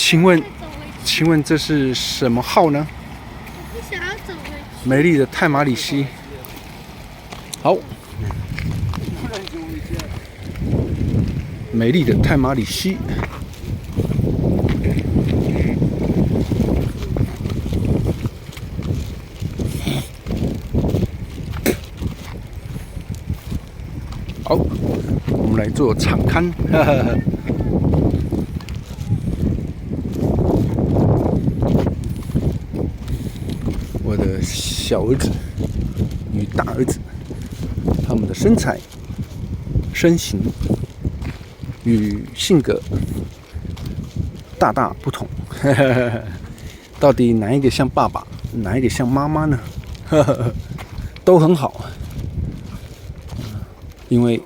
请问这是什么号呢？我不想要走回去。美丽的太马里溪。好，美丽的太马里溪。好，我们来做场勘。哈哈哈。我的小儿子与大儿子，他们的身材、身形与性格大大不同。到底哪一个像爸爸，哪一个像妈妈呢？都很好。因为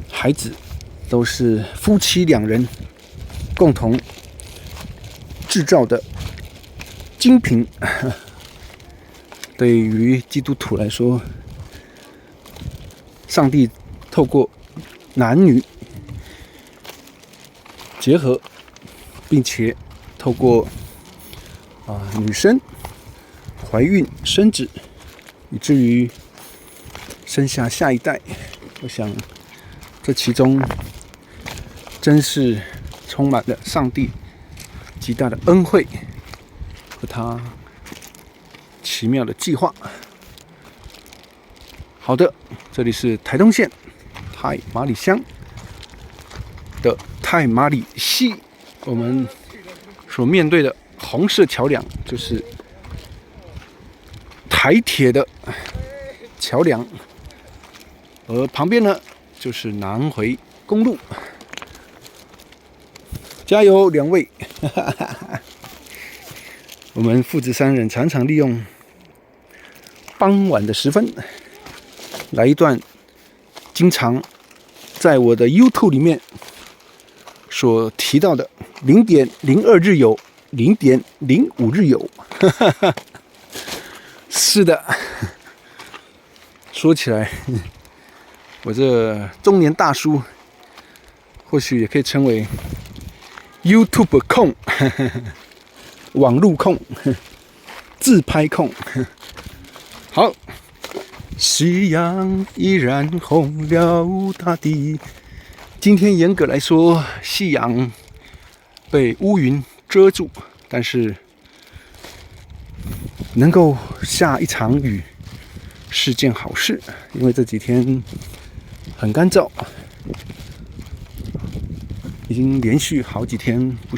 孩子都是夫妻两人共同制造的精品。对于基督徒来说，上帝透过男女结合，并且透过女生怀孕生子，以至于生下下一代，我想这其中真是充满了上帝极大的恩惠和他奇妙的计划。好的，这里是台东县太马里乡的太马里溪，我们所面对的红色桥梁就是台铁的桥梁，而旁边呢就是南回公路。加油，两位！我们父子三人常常利用傍晚的时分，来一段经常在我的 YouTube 里面所提到的0.02日游、0.05日游。是的，说起来，我这中年大叔，或许也可以称为 YouTube 控、网路控、自拍控。好，夕阳依然红了大地。今天严格来说，夕阳被乌云遮住，但是能够下一场雨是件好事，因为这几天很干燥，已经连续好几天不